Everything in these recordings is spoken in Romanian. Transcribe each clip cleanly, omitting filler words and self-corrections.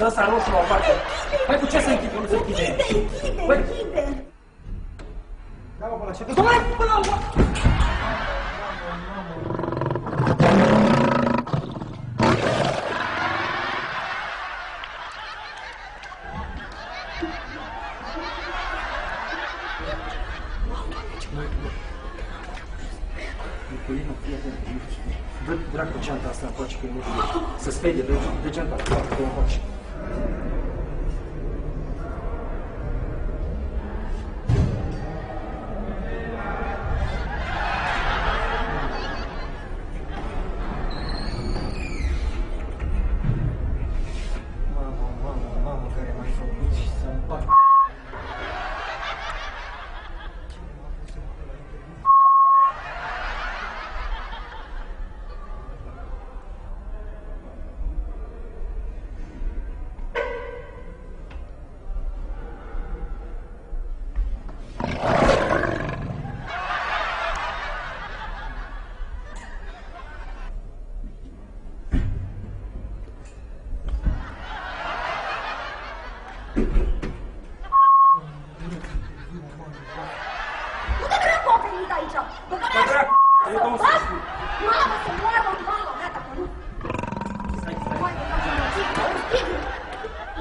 ăsta roșu la o parte. Păi cu ce să închide? Nu se închide. Închide. Da-mă până la ce? Stai până la... Nicolino, fii atent. Dă dracu geanta asta încoace, că e nu știu. Să sperie, de geanta asta, că o faci. Mamă, care m-ai făcut și să-mi bag.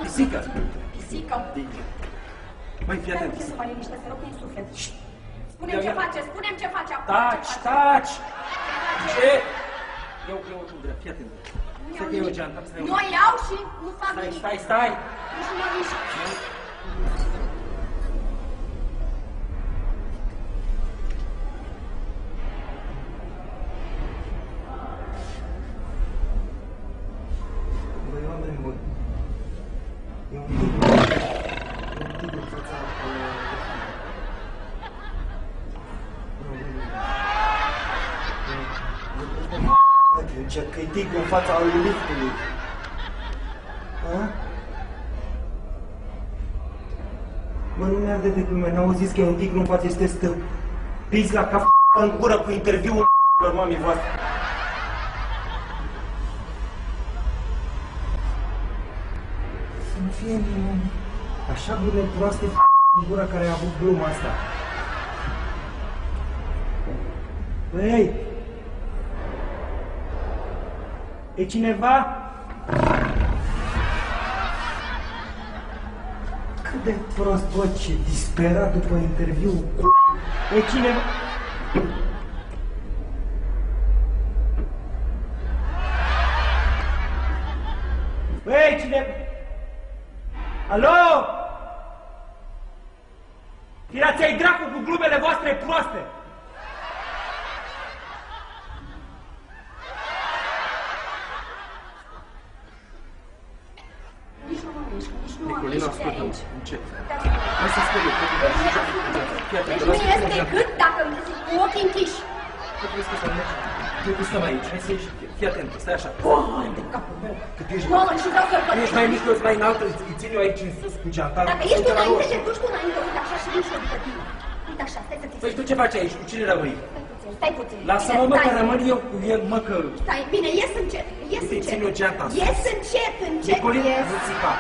Pisică! Pisică! Măi, fii atent! Să mă liniște, să rog din suflet. Spune-mi ce face, spune-mi ce face acum. Taci, taci! Ce? Eu tu drept, fii atent. Stai că eu geanta, stai. Nu o iau și nu fac nimic. Stai! Nici nu mă mișc. Băi, oameni buni. E un tigru în fața... Că e tigru în fața liftului. Mă, nu mi-arde de glume, n-au zis că e un tigru în față, este stăpiți la cap în gură cu interviul mamii voastre. Să nu fie așa glume proaste în gura care a avut gluma asta. Băi! E cineva? Cât de prost, bă, ce disperat după interviu. E cineva? Băi, cineva? Alo? Tirați-ai dracu cu glumele voastre proaste! Nicolina, ascultă-mă, încet. Hai să sperie, deci nu este decât dacă îmi zic cu ochii închiși. Trebuie să stăm aici, hai să ieși, fii atent, stai așa. Doamne, de capul meu. Cât ești... Mamă, și vreau să-l Ești mai mic, eu mai înaltă, îi țin eu aici în sus cu geanta. Dacă ești înainte, te duci tu înainte, uite așa și vin și eu după tine. Uite așa, stai să ți Păi tu ce faci aici? Cu cine rămâi? Stai puțin. Lasă-mă, mă, că rămân eu cu el, mă, că... Stai, bine, ies încet, ies Uite, încet. țin eu geanta sus. Ies încet, Nicolina, ies. nu țipa.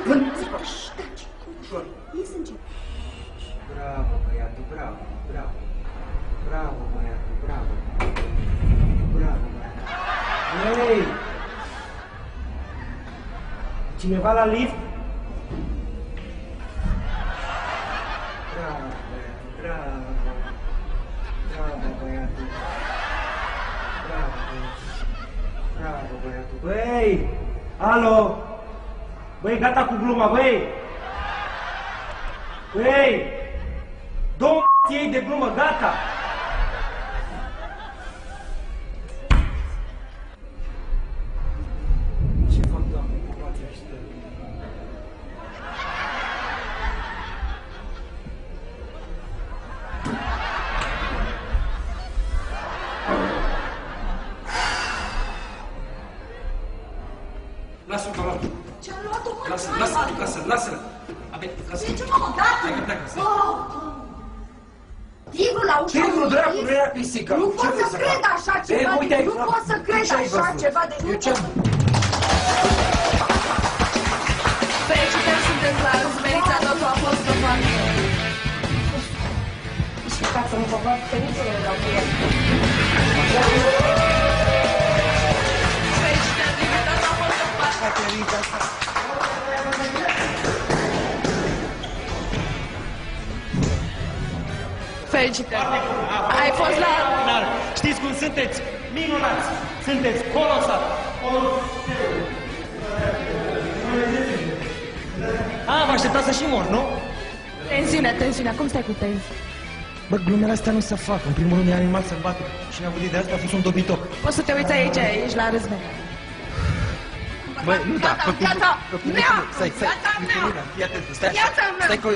Nu țipa, taci. Ușor. Ies încet. Bravo, băiatul, bravo, bravo. Bravo, băiatul, bravo. Bravo, băiatul. Hei! Cineva la lift? Bravo, băiatul, bravo. Bravo, băiatul. Bravo, băiatul. Bravo, băiatul. Băi! Alo! Băi, gata cu gluma, băi! Băi! Două ei de glumă, gata! Ce fac, Doamne, cu toate astea? Lasă-l, că luat. Ce-am luat-o, mă? Lasă-l. Ce mă, gata? Tigrul la ușa Tigrul, lui dracu, Iris? nu era pisică. Nu Ce pot vrei să să cred fac? așa ceva, Uite, nu pot să cred ce ai așa văzut? ceva, deci nu Eu ce-am... pot. Doamne. Și ca să mă fac felice, eu vreau cu el. Felicitări! Ai fost la... Știți cum sunteți? Minunați! Sunteți colosal! Vă așteptați să și mor, nu? Tensiunea, cum stai cu tensi? Bă, glumele astea nu se fac. În primul rând e animal sălbatic. Și ne-a gândit de asta a fost un dobitoc. Poți să te uiți aici, ești la râzme. Bă, nu da, Viața mea! Stai, Viața mea! fii atent, stai, Viața mea! stai că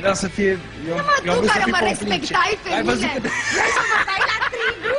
era să fie... Nu mă, tu care mă respectai pe mine! Vrei să mă dai la tribru?